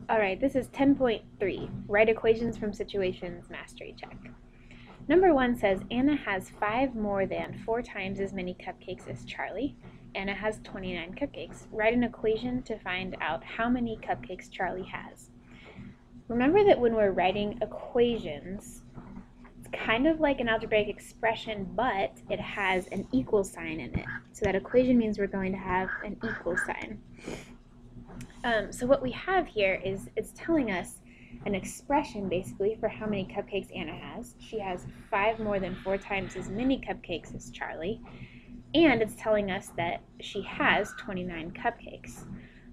Alright, this is 10.3. Write equations from situations mastery check. Number 1 says Anna has 5 more than 4 times as many cupcakes as Charlie. Anna has 29 cupcakes. Write an equation to find out how many cupcakes Charlie has. Remember that when we're writing equations, it's kind of like an algebraic expression, but it has an equal sign in it. So that equation means we're going to have an equal sign. So what we have here is it's telling us an expression basically for how many cupcakes Anna has. She has 5 more than 4 times as many cupcakes as Charlie, and it's telling us that she has 29 cupcakes.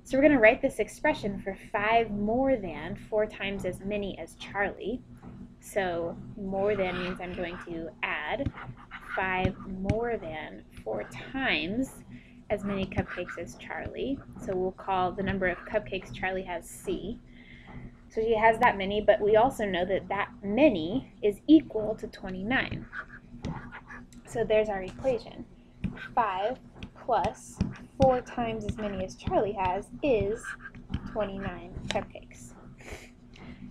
So we're going to write this expression for 5 more than 4 times as many as Charlie. So more than means I'm going to add 5 more than 4 times as many cupcakes as Charlie. So we'll call the number of cupcakes Charlie has C. So she has that many, but we also know that that many is equal to 29. So there's our equation. 5 plus 4 times as many as Charlie has is 29 cupcakes.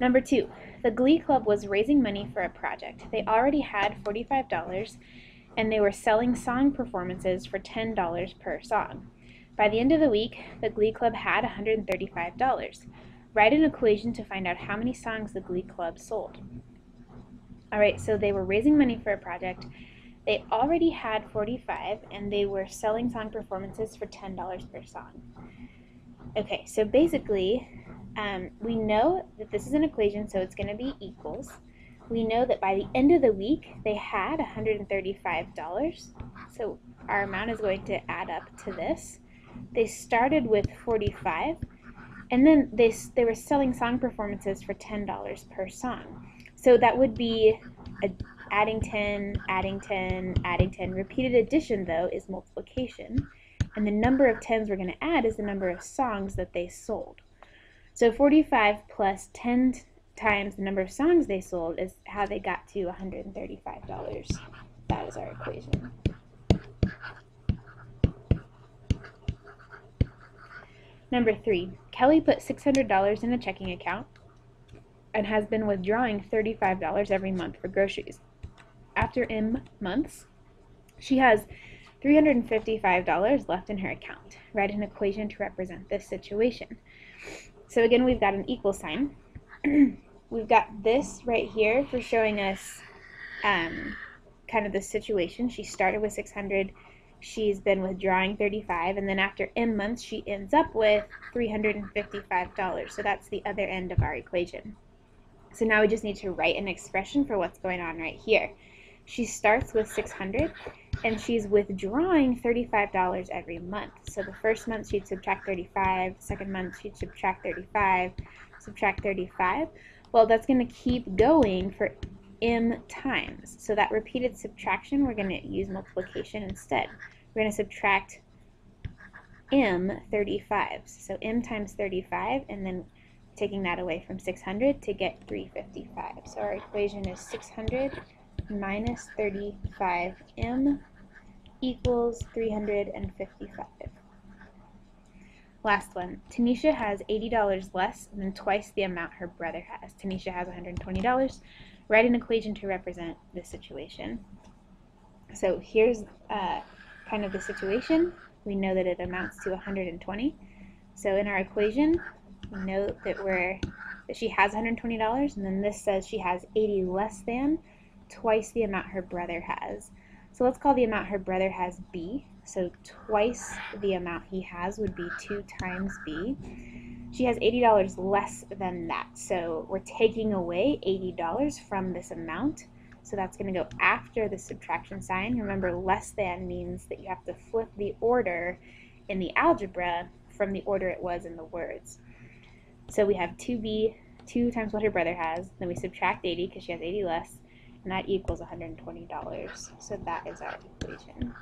Number 2, the Glee Club was raising money for a project. They already had $45 and they were selling song performances for $10 per song. By the end of the week, the Glee Club had $135. Write an equation to find out how many songs the Glee Club sold. Alright, so they were raising money for a project. They already had 45 and they were selling song performances for $10 per song. Okay, so basically, we know that this is an equation, so it's going to be equals. We know that by the end of the week, they had $135. So our amount is going to add up to this. They started with 45, and then they were selling song performances for $10 per song. So that would be adding 10, adding 10, adding 10. Repeated addition, though, is multiplication. And the number of 10s we're going to add is the number of songs that they sold. So 45 plus 10 times the number of songs they sold is how they got to $135. That is our equation. Number 3, Kelly put $600 in a checking account and has been withdrawing $35 every month for groceries. After M months, she has $355 left in her account. Write an equation to represent this situation. So again, we've got an equal sign. We've got this right here for showing us kind of the situation. She started with 600, she's been withdrawing 35, and then after M months, she ends up with $355. So that's the other end of our equation. So now we just need to write an expression for what's going on right here. She starts with 600 and she's withdrawing $35 every month. So the first month she'd subtract 35, second month she'd subtract 35, subtract 35. Well, that's going to keep going for M times. So that repeated subtraction, we're going to use multiplication instead. We're going to subtract M 35s. So M times 35, and then taking that away from 600 to get 355. So our equation is 600 minus 35m equals 355. Last one. Tanisha has $80 less than twice the amount her brother has. Tanisha has $120. Write an equation to represent this situation. So here's kind of the situation. We know that it amounts to 120. So in our equation, we know that she has $120, and then this says she has 80 less than twice the amount her brother has. So let's call the amount her brother has B. So twice the amount he has would be 2 times B. She has $80 less than that. So we're taking away $80 from this amount. So that's going to go after the subtraction sign. Remember, less than means that you have to flip the order in the algebra from the order it was in the words. So we have 2b, 2 times what her brother has, then we subtract 80 because she has 80 less, and that equals $120. So that is our equation.